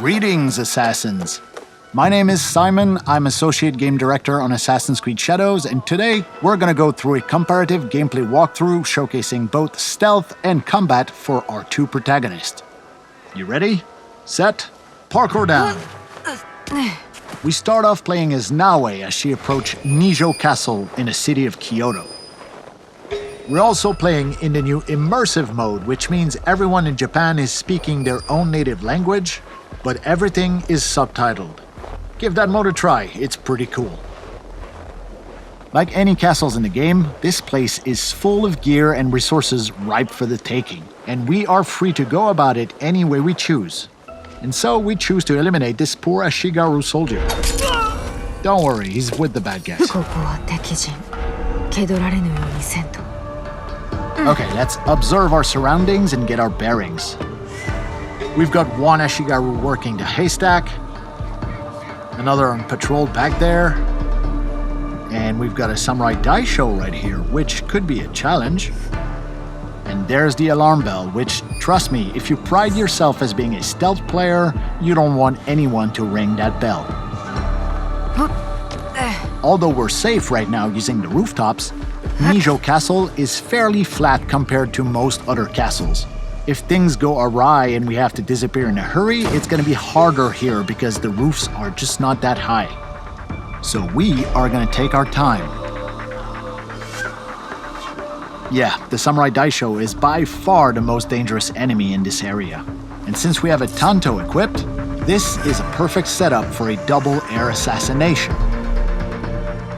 Greetings, Assassins! My name is Simon, I'm Associate Game Director on Assassin's Creed Shadows, and today we're gonna go through a comparative gameplay walkthrough showcasing both stealth and combat for our two protagonists. You ready? Set? Parkour down! We start off playing as Naoe as she approaches Nijo Castle in the city of Kyoto. We're also playing in the new immersive mode, which means everyone in Japan is speaking their own native language, but everything is subtitled. Give that mode a try, it's pretty cool. Like any castles in the game, this place is full of gear and resources ripe for the taking, and we are free to go about it any way we choose. And so we choose to eliminate this poor Ashigaru soldier. Don't worry, he's with the bad guys. Okay, let's observe our surroundings and get our bearings. We've got one Ashigaru working the haystack, another on patrol back there, and we've got a samurai daisho right here, which could be a challenge. And there's the alarm bell, which, trust me, if you pride yourself as being a stealth player, you don't want anyone to ring that bell. Although we're safe right now using the rooftops, Nijo Castle is fairly flat compared to most other castles. If things go awry and we have to disappear in a hurry, it's gonna be harder here because the roofs are just not that high. So we are gonna take our time. Yeah, the Samurai Daisho is by far the most dangerous enemy in this area. And since we have a Tanto equipped, this is a perfect setup for a double air assassination.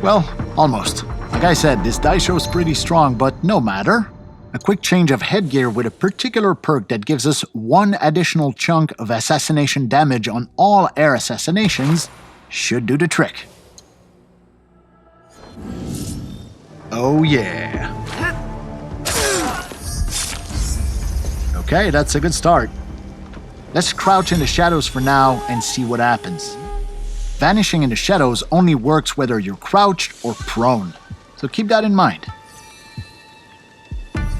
Well, almost. Like I said, this Daisho is pretty strong, but no matter. A quick change of headgear with a particular perk that gives us one additional chunk of assassination damage on all air assassinations should do the trick. Oh yeah. Okay, that's a good start. Let's crouch in the shadows for now and see what happens. Vanishing in the shadows only works whether you're crouched or prone, so keep that in mind.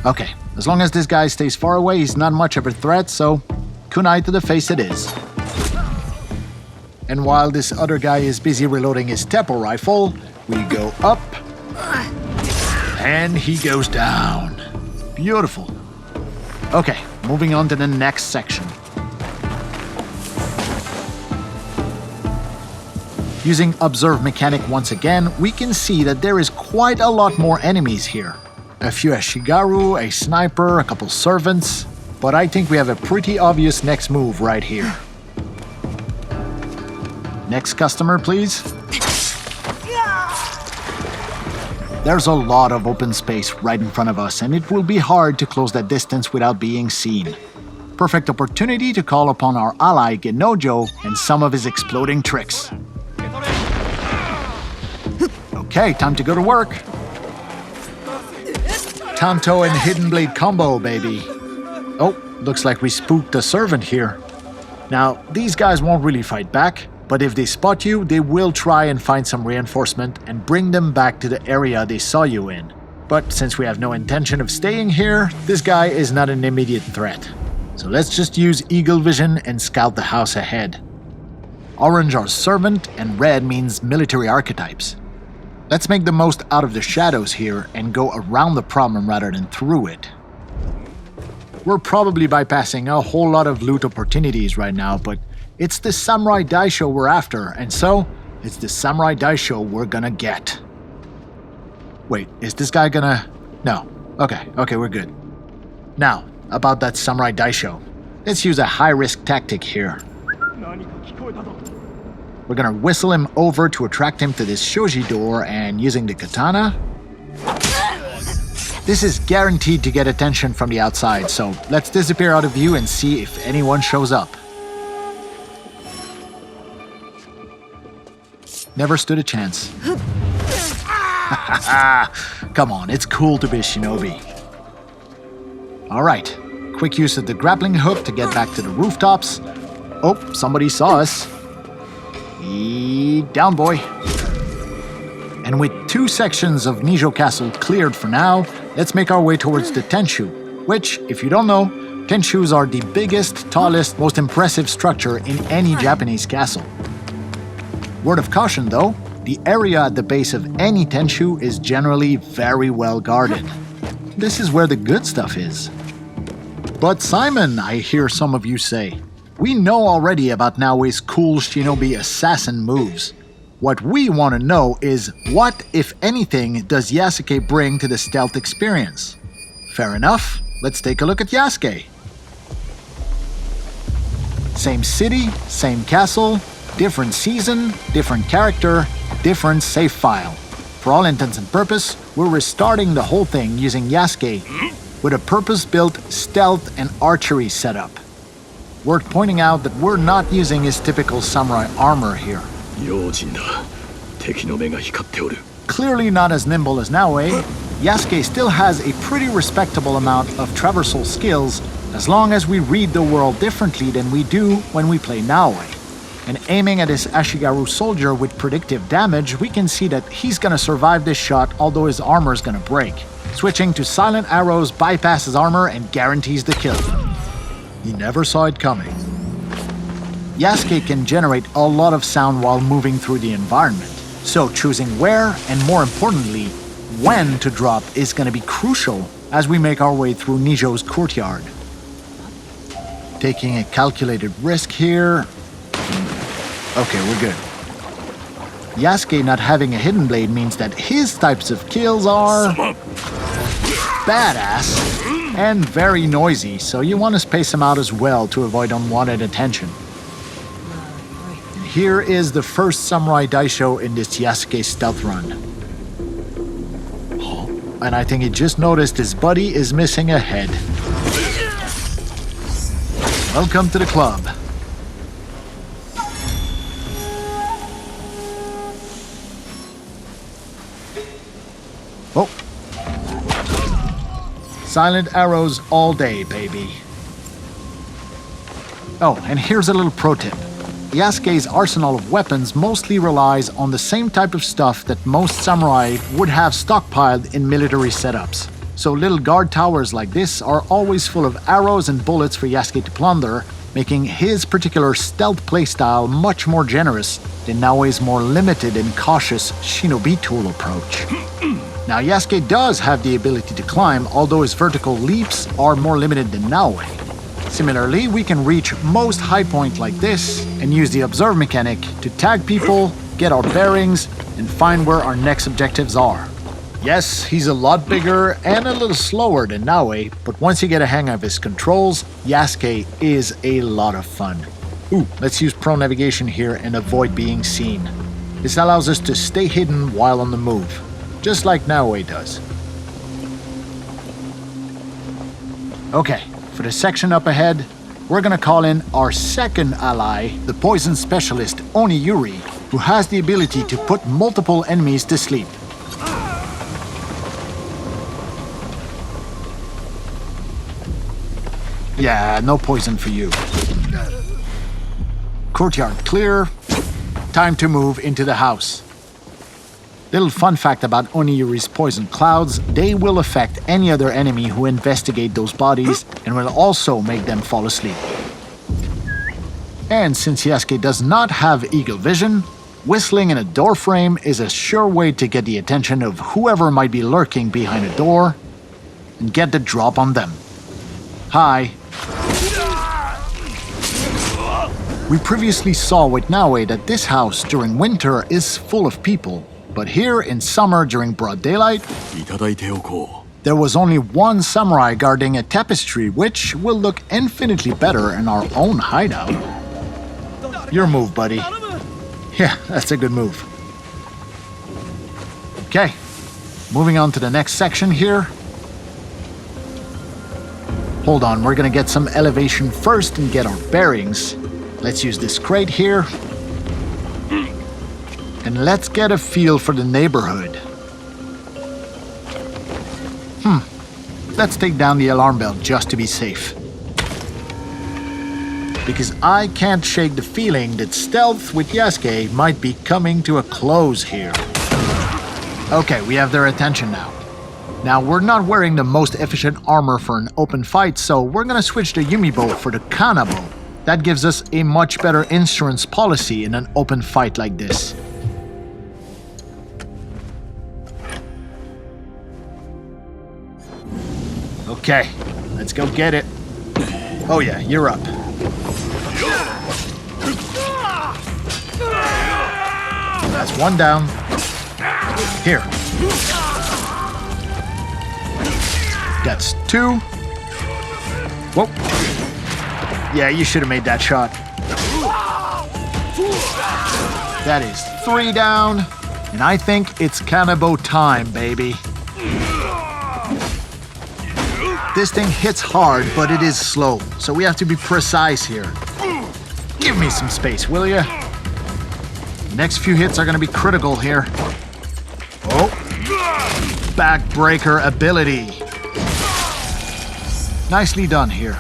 Okay, as long as this guy stays far away, he's not much of a threat, so kunai to the face it is. And while this other guy is busy reloading his Teppo rifle, we go up, and he goes down. Beautiful. Okay, moving on to the next section. Using Observe Mechanic once again, we can see that there is quite a lot more enemies here. A few Ashigaru, a sniper, a couple servants, but I think we have a pretty obvious next move right here. Next customer, please. There's a lot of open space right in front of us, and it will be hard to close that distance without being seen. Perfect opportunity to call upon our ally Genojo and some of his exploding tricks. Okay, time to go to work. Tanto and Hidden Blade combo, baby. Oh, looks like we spooked a servant here. Now, these guys won't really fight back, but if they spot you, they will try and find some reinforcement and bring them back to the area they saw you in. But since we have no intention of staying here, this guy is not an immediate threat. So let's just use Eagle Vision and scout the house ahead. Orange are servant and red means military archetypes. Let's make the most out of the shadows here and go around the problem rather than through it. We're probably bypassing a whole lot of loot opportunities right now, but it's the Samurai Daisho we're after, and so it's the Samurai Daisho we're gonna get. Wait, is this guy gonna... No. Okay, we're good. Now, about that Samurai Daisho. Let's use a high-risk tactic here. We're gonna whistle him over to attract him to this shoji door, and using the katana... This is guaranteed to get attention from the outside, so let's disappear out of view and see if anyone shows up. Never stood a chance. Come on, it's cool to be a shinobi. Alright, quick use of the grappling hook to get back to the rooftops. Oh, somebody saw us. Down, boy. And with two sections of Nijo Castle cleared for now, let's make our way towards the Tenshu, which, if you don't know, Tenshus are the biggest, tallest, most impressive structure in any Japanese castle. Word of caution though, the area at the base of any Tenshu is generally very well guarded. This is where the good stuff is. But Simon, I hear some of you say, we know already about Naoe's cool shinobi assassin moves. What we want to know is what, if anything, does Yasuke bring to the stealth experience? Fair enough, let's take a look at Yasuke. Same city, same castle, different season, different character, different save file. For all intents and purpose, we're restarting the whole thing using Yasuke with a purpose-built stealth and archery setup. Worth pointing out that we're not using his typical samurai armor here. Clearly not as nimble as Naoe, Yasuke still has a pretty respectable amount of traversal skills as long as we read the world differently than we do when we play Naoe. And aiming at his Ashigaru soldier with predictive damage, we can see that he's gonna survive this shot although his armor is gonna break. Switching to silent arrows bypasses armor and guarantees the kill. He never saw it coming. Yasuke can generate a lot of sound while moving through the environment, so choosing where and more importantly, when to drop is gonna be crucial as we make our way through Nijo's courtyard. Taking a calculated risk here. Okay, we're good. Yasuke not having a hidden blade means that his types of kills are badass and very noisy, so you want to space them out as well to avoid unwanted attention. Here is the first samurai daisho in this Yasuke stealth run. And I think he just noticed his buddy is missing a head. Welcome to the club. Oh. Silent arrows all day, baby. Oh, and here's a little pro tip. Yasuke's arsenal of weapons mostly relies on the same type of stuff that most samurai would have stockpiled in military setups. So little guard towers like this are always full of arrows and bullets for Yasuke to plunder, making his particular stealth playstyle much more generous than Naoe's more limited and cautious shinobi tool approach. Now Yasuke does have the ability to climb, although his vertical leaps are more limited than Naoe. Similarly, we can reach most high point like this and use the observe mechanic to tag people, get our bearings, and find where our next objectives are. Yes, he's a lot bigger and a little slower than Naoe, but once you get a hang of his controls, Yasuke is a lot of fun. Ooh, let's use pro navigation here and avoid being seen. This allows us to stay hidden while on the move, just like Naoe does. Okay, for the section up ahead, we're gonna call in our second ally, the poison specialist Oniyuri, who has the ability to put multiple enemies to sleep. Yeah, no poison for you. Courtyard clear. Time to move into the house. Little fun fact about Oniyuri's poison clouds, they will affect any other enemy who investigate those bodies and will also make them fall asleep. And since Yasuke does not have eagle vision, whistling in a door frame is a sure way to get the attention of whoever might be lurking behind a door and get the drop on them. Hi. We previously saw with Naoe that this house during winter is full of people, but here in summer during broad daylight, there was only one samurai guarding a tapestry, which will look infinitely better in our own hideout. Your move, buddy. Yeah, that's a good move. Okay, moving on to the next section here. Hold on, we're gonna get some elevation first and get our bearings. Let's use this crate here. And let's get a feel for the neighborhood. Let's take down the alarm bell just to be safe. Because I can't shake the feeling that stealth with Yasuke might be coming to a close here. Okay, we have their attention now. Now, we're not wearing the most efficient armor for an open fight, so we're gonna switch the Yumibo for the Kanabo. That gives us a much better insurance policy in an open fight like this. Okay, let's go get it. Oh yeah, you're up. That's one down. Here. That's two. Whoa. Yeah, you should have made that shot. That is three down. And I think it's Kanabo time, baby. This thing hits hard, but it is slow, so we have to be precise here. Give me some space, will ya? The next few hits are gonna be critical here. Oh. Backbreaker ability. Nicely done here.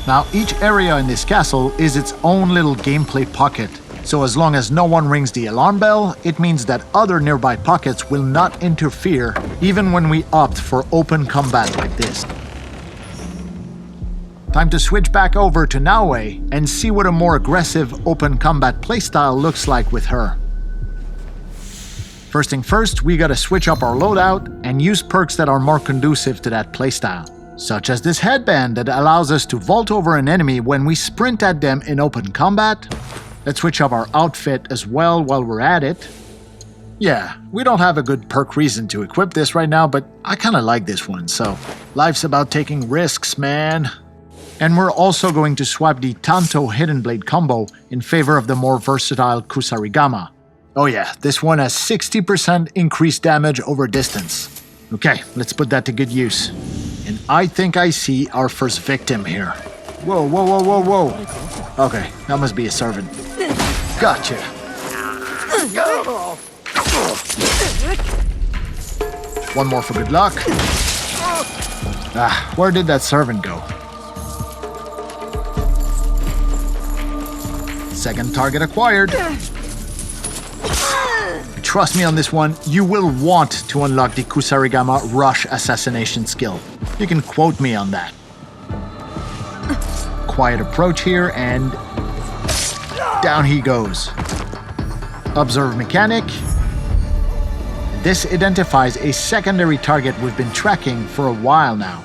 Now, each area in this castle is its own little gameplay pocket. So as long as no one rings the alarm bell, it means that other nearby pockets will not interfere, even when we opt for open combat like this. Time to switch back over to Naoe and see what a more aggressive open combat playstyle looks like with her. First thing first, we gotta switch up our loadout and use perks that are more conducive to that playstyle, such as this headband that allows us to vault over an enemy when we sprint at them in open combat. Let's switch up our outfit as well while we're at it. Yeah, we don't have a good perk reason to equip this right now, but I kinda like this one, so life's about taking risks, man. And we're also going to swap the Tanto Hidden Blade combo in favor of the more versatile Kusarigama. Oh yeah, this one has 60% increased damage over distance. Okay, let's put that to good use. And I think I see our first victim here. Whoa, whoa, whoa, whoa, whoa. Okay, that must be a servant. Gotcha. One more for good luck. Ah, where did that servant go? Second target acquired. Trust me on this one, you will want to unlock the Kusarigama Rush Assassination skill. You can quote me on that. Quiet approach here, and down he goes. Observe mechanic. This identifies a secondary target we've been tracking for a while now.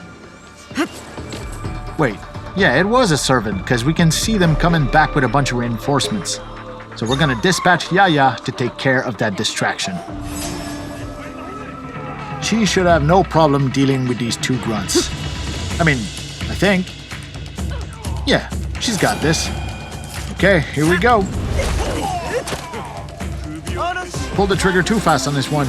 Wait, yeah, it was a servant, because we can see them coming back with a bunch of reinforcements. So we're gonna dispatch Yaya to take care of that distraction. She should have no problem dealing with these two grunts. I mean, I think. Yeah, she's got this. Okay, here we go. Pull the trigger too fast on this one.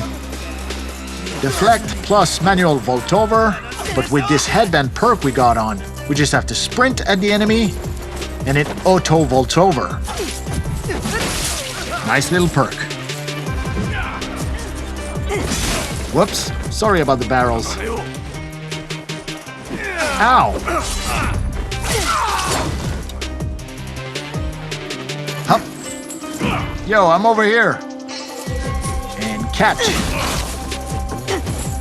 Deflect plus manual vault over, but with this headband perk we got on, we just have to sprint at the enemy and it auto vaults over. Nice little perk. Whoops, sorry about the barrels. Ow! Hup. Yo, I'm over here. And catch.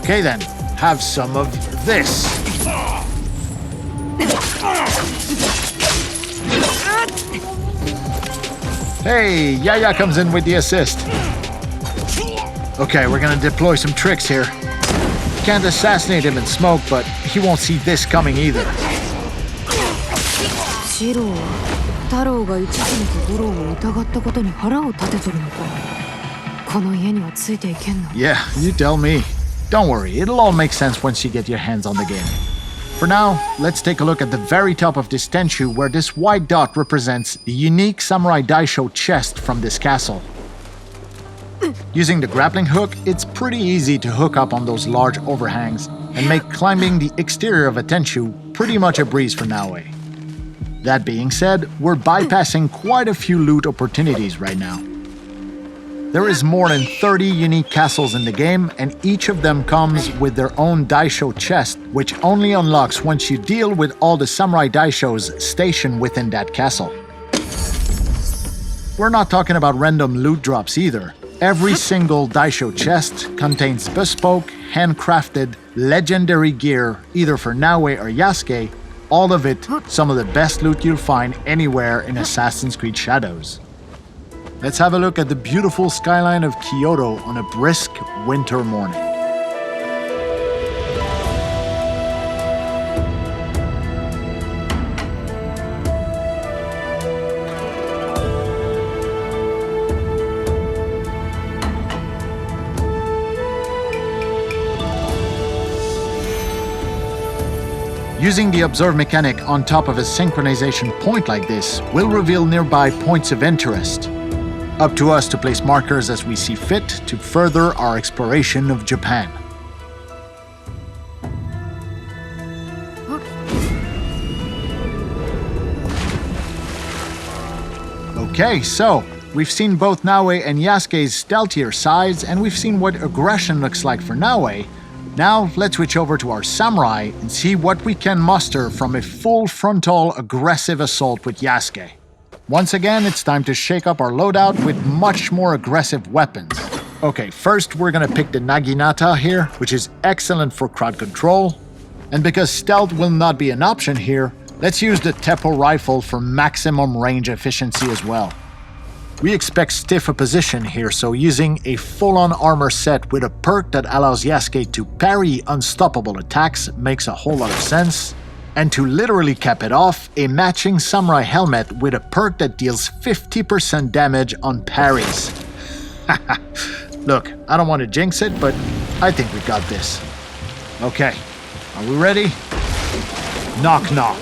Okay then, have some of this. Hey, Yaya comes in with the assist. Okay, we're gonna deploy some tricks here. Can't assassinate him in smoke, but he won't see this coming either. Yeah, you tell me. Don't worry, it'll all make sense once you get your hands on the game. For now, let's take a look at the very top of this Tenchu where this white dot represents the unique Samurai Daisho chest from this castle. Using the grappling hook, it's pretty easy to hook up on those large overhangs and make climbing the exterior of a Tenchu pretty much a breeze for Naoe. That being said, we're bypassing quite a few loot opportunities right now. There is more than 30 unique castles in the game, and each of them comes with their own Daisho chest, which only unlocks once you deal with all the Samurai Daishos stationed within that castle. We're not talking about random loot drops either. Every single daisho chest contains bespoke, handcrafted, legendary gear, either for Naoe or Yasuke, all of it some of the best loot you'll find anywhere in Assassin's Creed Shadows. Let's have a look at the beautiful skyline of Kyoto on a brisk winter morning. Using the observe mechanic on top of a synchronization point like this will reveal nearby points of interest. Up to us to place markers as we see fit to further our exploration of Japan. Okay, so we've seen both Naoe and Yasuke's stealthier sides, and we've seen what aggression looks like for Naoe. Now, let's switch over to our samurai and see what we can muster from a full frontal aggressive assault with Yasuke. Once again, it's time to shake up our loadout with much more aggressive weapons. Okay, first we're gonna pick the Naginata here, which is excellent for crowd control. And because stealth will not be an option here, let's use the Teppo rifle for maximum range efficiency as well. We expect stiff opposition here, so using a full-on armor set with a perk that allows Yasuke to parry unstoppable attacks makes a whole lot of sense. And to literally cap it off, a matching samurai helmet with a perk that deals 50% damage on parries. Look, I don't want to jinx it, but I think we got this. Okay, are we ready? Knock knock.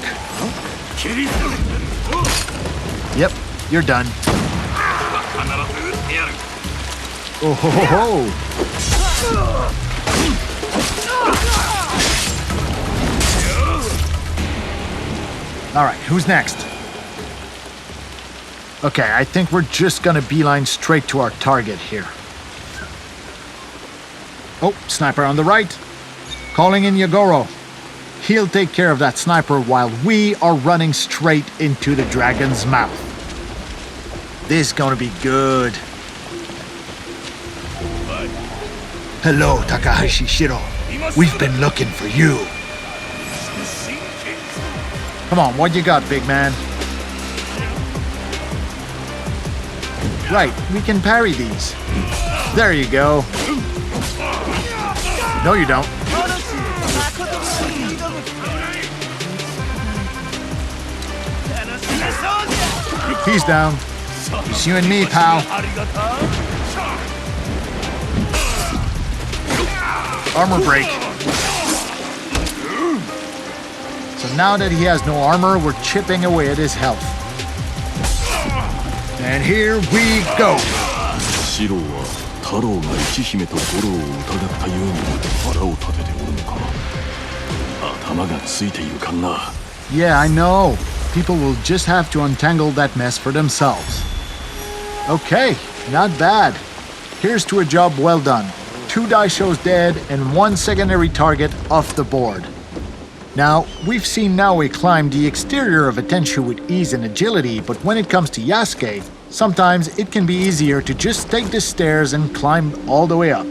Yep, you're done. Oh ho ho ho! Alright, who's next? Okay, I think we're just gonna beeline straight to our target here. Oh, sniper on the right. Calling in Yagoro. He'll take care of that sniper while we are running straight into the dragon's mouth. This is gonna be good. Hello, Takahashi Shiro. We've been looking for you. Come on, what you got, big man? Right, we can parry these. There you go. No, you don't. He's down. It's you and me, pal. Armor break. So now that he has no armor, we're chipping away at his health. And here we go. Yeah, I know. People will just have to untangle that mess for themselves. Okay, not bad. Here's to a job well done. 2 daishos dead and 1 secondary target off the board. Now, we've seen Naoe climb the exterior of a Tenshu with ease and agility, but when it comes to Yasuke, sometimes it can be easier to just take the stairs and climb all the way up.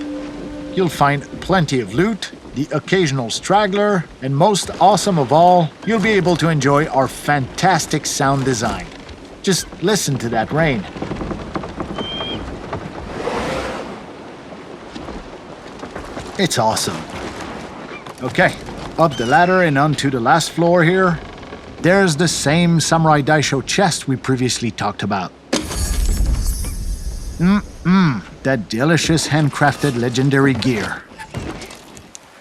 You'll find plenty of loot, the occasional straggler, and most awesome of all, you'll be able to enjoy our fantastic sound design. Just listen to that rain. It's awesome. Okay, up the ladder and onto the last floor here. There's the same Samurai Daisho chest we previously talked about. That delicious handcrafted legendary gear.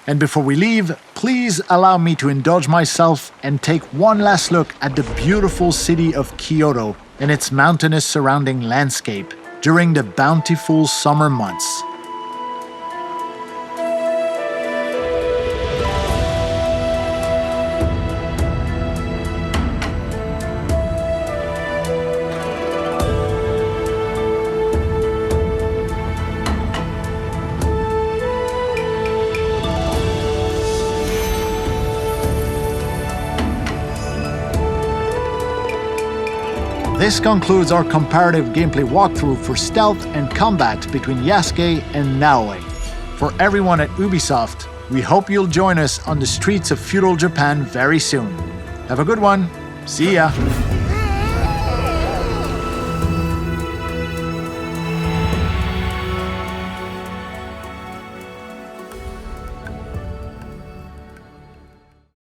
And before we leave, please allow me to indulge myself and take one last look at the beautiful city of Kyoto and its mountainous surrounding landscape during the bountiful summer months. This concludes our comparative gameplay walkthrough for stealth and combat between Yasuke and Naoe. For everyone at Ubisoft, we hope you'll join us on the streets of feudal Japan very soon. Have a good one. See ya!